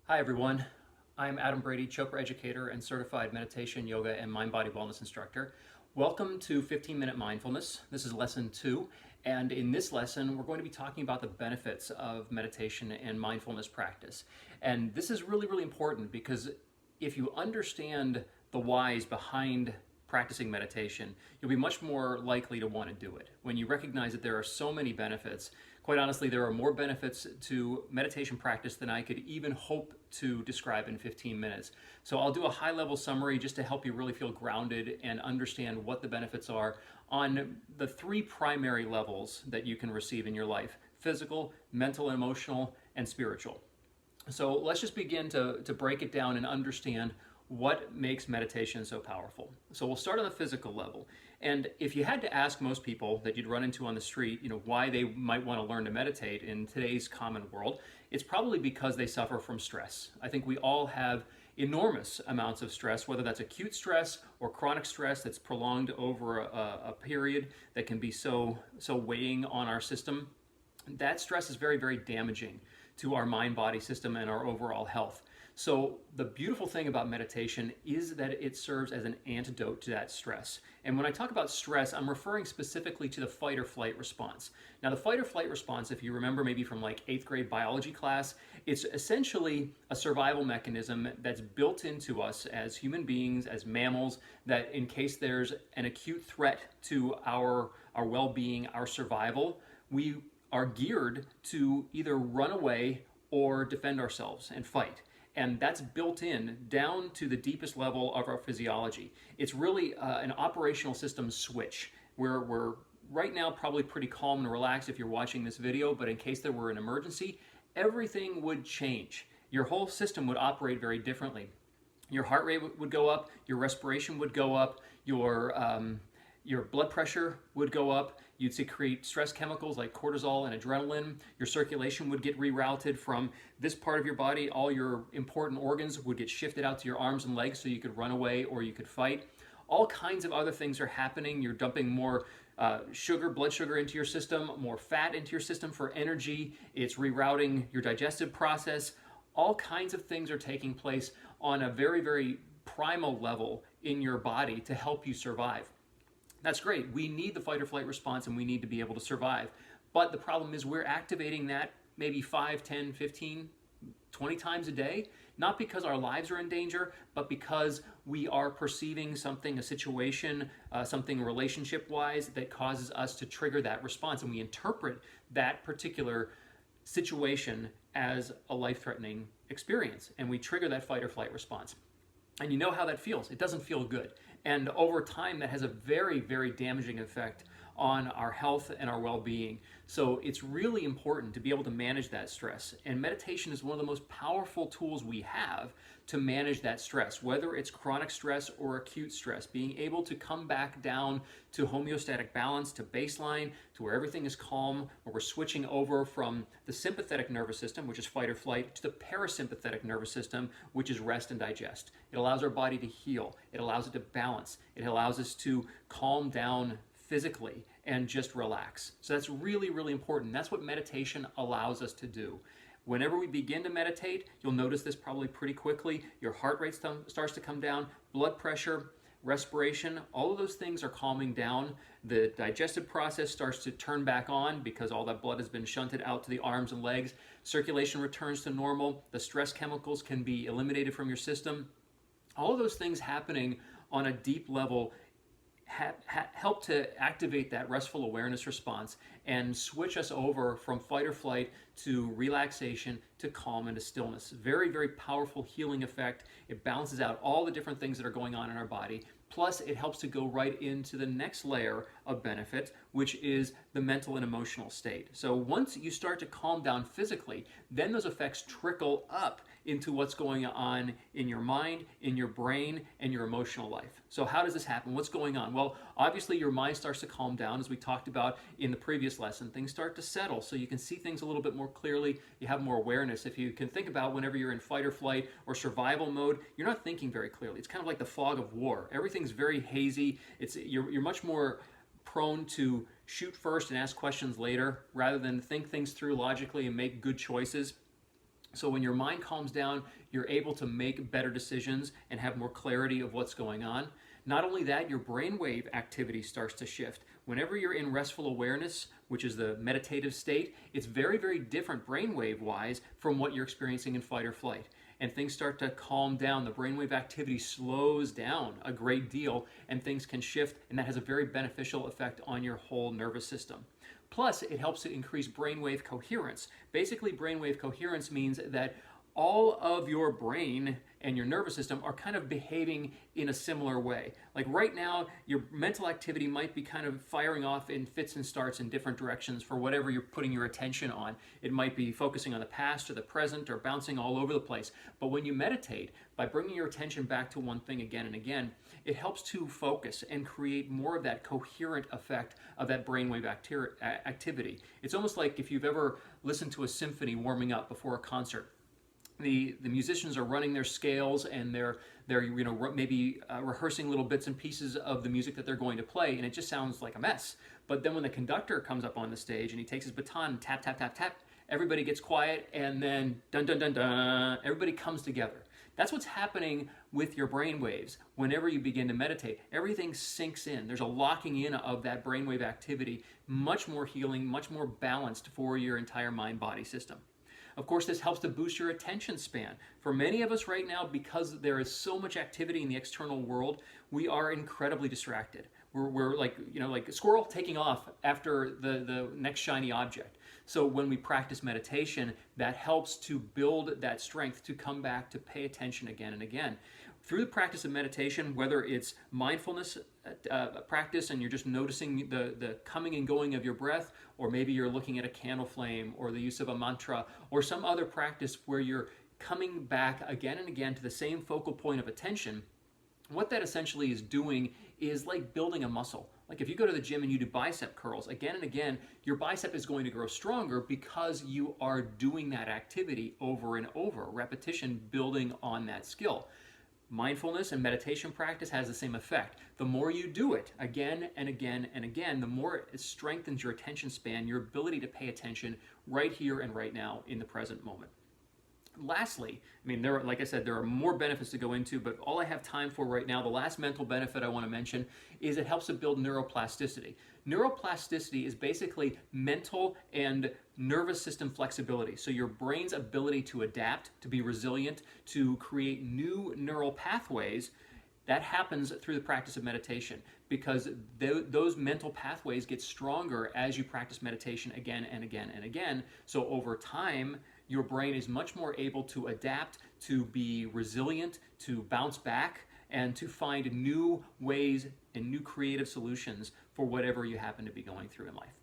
Hi everyone, I'm Adam Brady, Chopra educator and certified meditation, yoga, and mind-body wellness instructor. Welcome to 15-Minute Mindfulness. This is lesson 2, and in this lesson we're going to be talking about the benefits of meditation and mindfulness practice. And this is really important because if you understand the whys behind practicing meditation, you'll be much more likely to want to do it. When you recognize that there are so many benefits, quite honestly, there are more benefits to meditation practice than I could even hope to describe in 15 minutes. So I'll do a high-level summary just to help you really feel grounded and understand what the benefits are on the 3 primary levels that you can receive in your life: physical, mental, emotional, and spiritual. So let's just begin to break it down and understand what makes meditation so powerful. So we'll start on the physical level. And if you had to ask most people that you'd run into on the street, why they might want to learn to meditate in today's common world, it's probably because they suffer from stress. I think we all have enormous amounts of stress, whether that's acute stress or chronic stress that's prolonged over a period that can be so weighing on our system. That stress is very damaging to our mind-body system and our overall health. So the beautiful thing about meditation is that it serves as an antidote to that stress. And when I talk about stress, I'm referring specifically to the fight or flight response. Now, the fight or flight response, if you remember maybe from like 8th grade biology class, it's essentially a survival mechanism that's built into us as human beings, as mammals, that in case there's an acute threat to our well-being, our survival, we are geared to either run away or defend ourselves and fight. And that's built in down to the deepest level of our physiology. It's really an operational system switch where we're right now probably pretty calm and relaxed if you're watching this video, but in case there were an emergency, everything would change. Your whole system would operate very differently. Your heart rate would go up, your respiration would go up, your blood pressure would go up, you'd secrete stress chemicals like cortisol and adrenaline, your circulation would get rerouted from this part of your body, all your important organs would get shifted out to your arms and legs so you could run away or you could fight. All kinds of other things are happening. You're dumping more blood sugar into your system, more fat into your system for energy. It's rerouting your digestive process. All kinds of things are taking place on a very primal level in your body to help you survive. That's great. We need the fight or flight response and we need to be able to survive. But the problem is we're activating that maybe 5, 10, 15, 20 times a day, not because our lives are in danger, but because we are perceiving something, a situation, something relationship-wise that causes us to trigger that response. And we interpret that particular situation as a life-threatening experience. And we trigger that fight or flight response. And you know how that feels. It doesn't feel good. And over time, that has a very damaging effect on our health and our well-being. So it's really important to be able to manage that stress. And meditation is one of the most powerful tools we have to manage that stress, whether it's chronic stress or acute stress. Being able to come back down to homeostatic balance, to baseline, to where everything is calm, where we're switching over from the sympathetic nervous system, which is fight or flight, to the parasympathetic nervous system, which is rest and digest. It allows our body to heal. It allows it to balance. It allows us to calm down physically and just relax. So that's really important. That's what meditation allows us to do. Whenever we begin to meditate, you'll notice this probably pretty quickly. Your heart rate starts to come down, blood pressure, respiration, all of those things are calming down. The digestive process starts to turn back on because all that blood has been shunted out to the arms and legs. Circulation returns to normal. The stress chemicals can be eliminated from your system. All of those things happening on a deep level help to activate that restful awareness response and switch us over from fight or flight to relaxation, to calm, and to stillness. Very powerful healing effect. It balances out all the different things that are going on in our body. Plus, it helps to go right into the next layer of benefit, which is the mental and emotional state. So once you start to calm down physically, then those effects trickle up into what's going on in your mind, in your brain, and your emotional life. So how does this happen? What's going on? Well, obviously your mind starts to calm down, as we talked about in the previous lesson. Things start to settle, so you can see things a little bit more clearly. You have more awareness. If you can think about whenever you're in fight or flight or survival mode, you're not thinking very clearly. It's kind of like the fog of war. Everything's very hazy. You're much more prone to shoot first and ask questions later, rather than think things through logically and make good choices. So when your mind calms down, you're able to make better decisions and have more clarity of what's going on. Not only that, your brainwave activity starts to shift. Whenever you're in restful awareness, which is the meditative state, it's very, very different brainwave wise from what you're experiencing in fight or flight. And things start to calm down. The brainwave activity slows down a great deal, and things can shift, and that has a very beneficial effect on your whole nervous system. Plus, it helps to increase brainwave coherence. Basically, brainwave coherence means that all of your brain and your nervous system are kind of behaving in a similar way. Like right now, your mental activity might be kind of firing off in fits and starts in different directions for whatever you're putting your attention on. It might be focusing on the past or the present or bouncing all over the place. But when you meditate, by bringing your attention back to one thing again and again, it helps to focus and create more of that coherent effect of that brainwave activity. It's almost like if you've ever listened to a symphony warming up before a concert. The musicians are running their scales, and they're maybe rehearsing little bits and pieces of the music that they're going to play, and it just sounds like a mess. But then when the conductor comes up on the stage and he takes his baton and tap tap tap tap, everybody gets quiet, and then dun dun dun dun, everybody comes together. That's what's happening with your brain waves. Whenever you begin to meditate, everything sinks in. There's a locking in of that brainwave activity, much more healing, much more balanced for your entire mind-body system. Of course, this helps to boost your attention span. For many of us right now, because there is so much activity in the external world, we are incredibly distracted. We're like a squirrel taking off after the next shiny object. So when we practice meditation, that helps to build that strength to come back to pay attention again and again. Through the practice of meditation, whether it's mindfulness practice and you're just noticing the coming and going of your breath, or maybe you're looking at a candle flame or the use of a mantra or some other practice where you're coming back again and again to the same focal point of attention, what that essentially is doing is like building a muscle. Like if you go to the gym and you do bicep curls again and again, your bicep is going to grow stronger because you are doing that activity over and over, repetition building on that skill. Mindfulness and meditation practice has the same effect. The more you do it again and again and again, the more it strengthens your attention span, your ability to pay attention right here and right now in the present moment. Lastly, like I said, there are more benefits to go into, but all I have time for right now, the last mental benefit I want to mention is it helps to build neuroplasticity. Neuroplasticity is basically mental and nervous system flexibility. So your brain's ability to adapt, to be resilient, to create new neural pathways. That happens through the practice of meditation because those mental pathways get stronger as you practice meditation again and again and again. So over time, your brain is much more able to adapt, to be resilient, to bounce back, and to find new ways and new creative solutions for whatever you happen to be going through in life.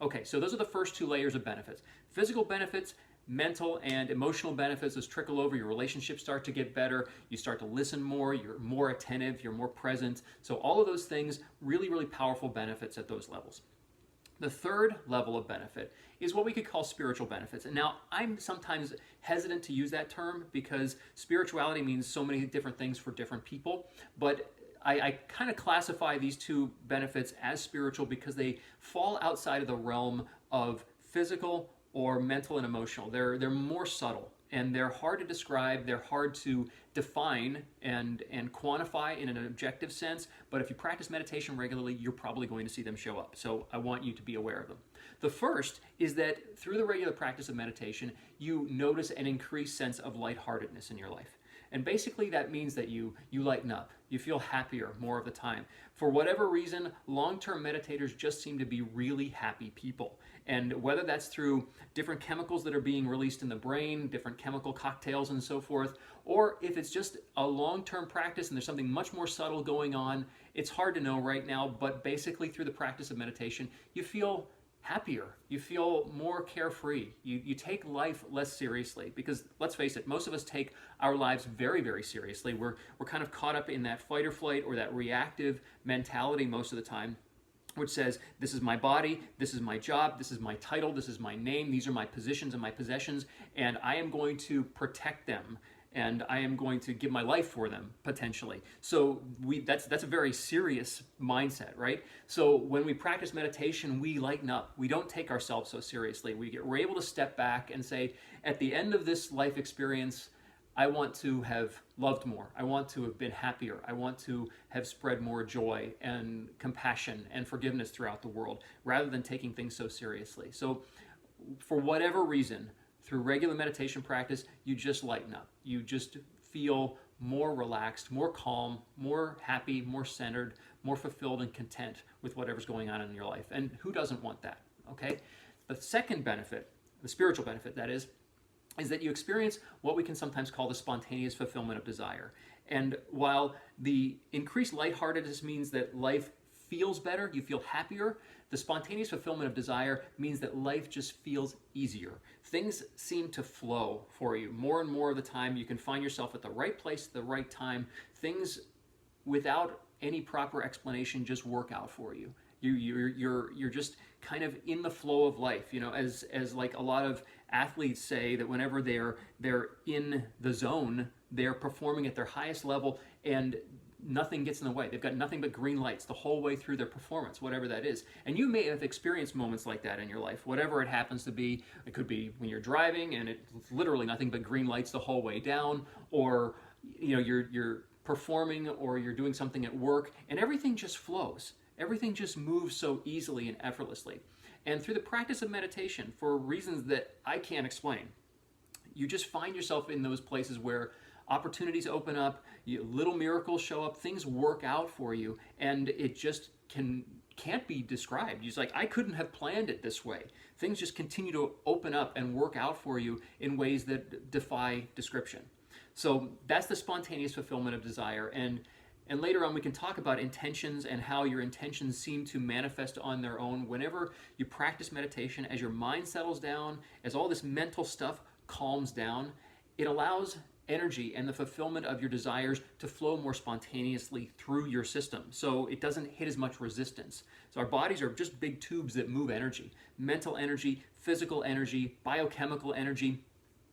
Okay, so those are the first two layers of benefits. Physical benefits, mental and emotional benefits, those trickle over. Your relationships start to get better. You start to listen more. You're more attentive. You're more present. So all of those things, really, really powerful benefits at those levels. The third level of benefit is what we could call spiritual benefits. And now I'm sometimes hesitant to use that term because spirituality means so many different things for different people. But I kind of classify these two benefits as spiritual because they fall outside of the realm of physical or mental and emotional. They're more subtle. And they're hard to describe, they're hard to define and quantify in an objective sense, but if you practice meditation regularly, you're probably going to see them show up. So I want you to be aware of them. The first is that through the regular practice of meditation, you notice an increased sense of lightheartedness in your life. And basically that means that you lighten up. You feel happier more of the time. For whatever reason, long-term meditators just seem to be really happy people. And whether that's through different chemicals that are being released in the brain, different chemical cocktails and so forth, or if it's just a long-term practice and there's something much more subtle going on, it's hard to know right now, but basically through the practice of meditation, you feel happier, you feel more carefree, you take life less seriously because let's face it, most of us take our lives very, very seriously. We're kind of caught up in that fight or flight or that reactive mentality most of the time, which says, this is my body, this is my job, this is my title, this is my name, these are my positions and my possessions, and I am going to protect them and I am going to give my life for them potentially. So that's a very serious mindset, right? So when we practice meditation, we lighten up. We don't take ourselves so seriously. We're able to step back and say, at the end of this life experience, I want to have loved more. I want to have been happier. I want to have spread more joy and compassion and forgiveness throughout the world, rather than taking things so seriously. So for whatever reason, through regular meditation practice, you just lighten up. You just feel more relaxed, more calm, more happy, more centered, more fulfilled and content with whatever's going on in your life. And who doesn't want that? Okay? The second benefit, the spiritual benefit that is that you experience what we can sometimes call the spontaneous fulfillment of desire. And while the increased lightheartedness means that life feels better, you feel happier, the spontaneous fulfillment of desire means that life just feels easier. Things seem to flow for you. More and more of the time, you can find yourself at the right place at the right time. Things, without any proper explanation, just work out for you. You're just kind of in the flow of life, as like a lot of athletes say, that whenever they're in the zone, they're performing at their highest level and nothing gets in the way. They've got nothing but green lights the whole way through their performance, whatever that is. And you may have experienced moments like that in your life, whatever it happens to be. It could be when you're driving and it's literally nothing but green lights the whole way down, or you're performing, or you're doing something at work and everything just flows. Everything just moves so easily and effortlessly. And through the practice of meditation, for reasons that I can't explain, you just find yourself in those places where opportunities open up, little miracles show up, things work out for you, and it just can't be described. You're just like, I couldn't have planned it this way. Things just continue to open up and work out for you in ways that defy description. So that's the spontaneous fulfillment of desire. And later on, we can talk about intentions and how your intentions seem to manifest on their own. Whenever you practice meditation, as your mind settles down, as all this mental stuff calms down, it allows energy and the fulfillment of your desires to flow more spontaneously through your system. So it doesn't hit as much resistance. So our bodies are just big tubes that move energy, mental energy, physical energy, biochemical energy.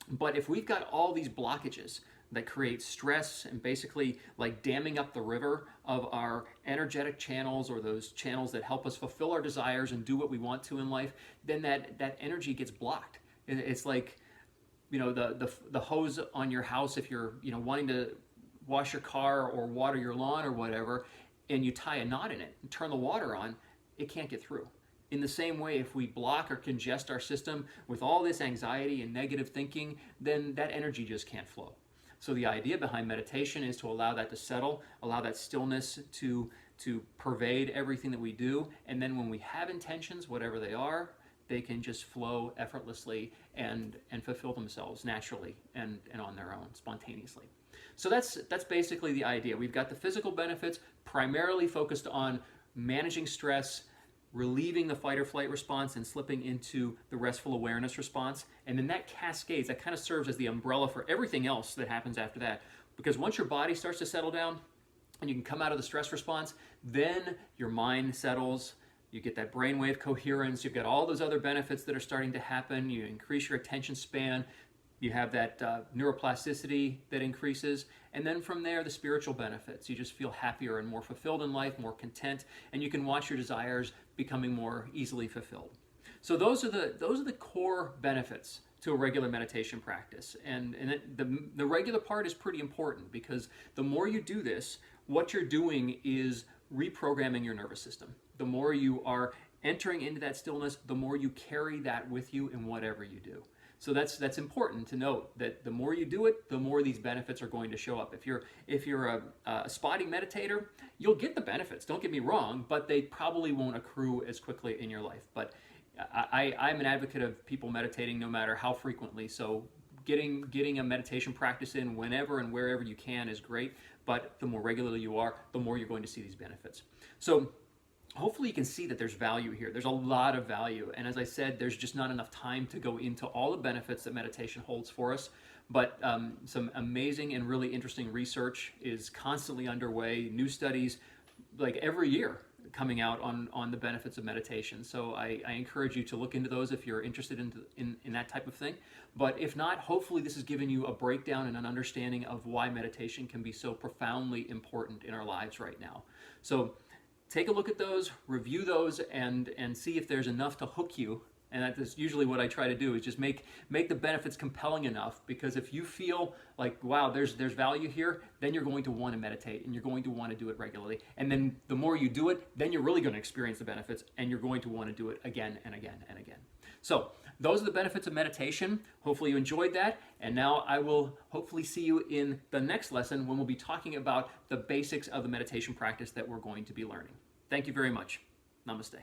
But if we've got all these blockages that create stress and basically like damming up the river of our energetic channels, or those channels that help us fulfill our desires and do what we want to in life, then that energy gets blocked. It's like, the hose on your house, if you're wanting to wash your car or water your lawn or whatever, and you tie a knot in it and turn the water on, it can't get through. In the same way, if we block or congest our system with all this anxiety and negative thinking, then that energy just can't flow. So the idea behind meditation is to allow that to settle, allow that stillness to pervade everything that we do, and then when we have intentions, whatever they are, they can just flow effortlessly and fulfill themselves naturally and on their own, spontaneously. So that's basically the idea. We've got the physical benefits primarily focused on managing stress, relieving the fight or flight response, and slipping into the restful awareness response. And then that cascades, that kind of serves as the umbrella for everything else that happens after that. Because once your body starts to settle down and you can come out of the stress response, then your mind settles. You get that brainwave coherence. You've got all those other benefits that are starting to happen. You increase your attention span. You have that neuroplasticity that increases. And then from there, the spiritual benefits. You just feel happier and more fulfilled in life, more content, and you can watch your desires becoming more easily fulfilled. So those are the core benefits to a regular meditation practice. And the regular part is pretty important, because the more you do this, what you're doing is reprogramming your nervous system. The more you are entering into that stillness, the more you carry that with you in whatever you do. So that's important to note, that the more you do it, the more these benefits are going to show up. If you're a spotty meditator, you'll get the benefits, don't get me wrong, but they probably won't accrue as quickly in your life. But I'm an advocate of people meditating no matter how frequently. So getting a meditation practice in whenever and wherever you can is great, but the more regularly you are, the more you're going to see these benefits. So hopefully you can see that there's value here. There's a lot of value. And as I said, there's just not enough time to go into all the benefits that meditation holds for us. But some amazing and really interesting research is constantly underway. New studies, like every year, coming out on the benefits of meditation. So I encourage you to look into those if you're interested in that type of thing. But if not, hopefully this has given you a breakdown and an understanding of why meditation can be so profoundly important in our lives right now. So take a look at those, review those, and see if there's enough to hook you. And that's usually what I try to do, is just make the benefits compelling enough, because if you feel like, wow, there's value here, then you're going to want to meditate, and you're going to want to do it regularly. And then the more you do it, then you're really going to experience the benefits, and you're going to want to do it again and again and again. So those are the benefits of meditation. Hopefully you enjoyed that. And now I will hopefully see you in the next lesson, when we'll be talking about the basics of the meditation practice that we're going to be learning. Thank you very much. Namaste.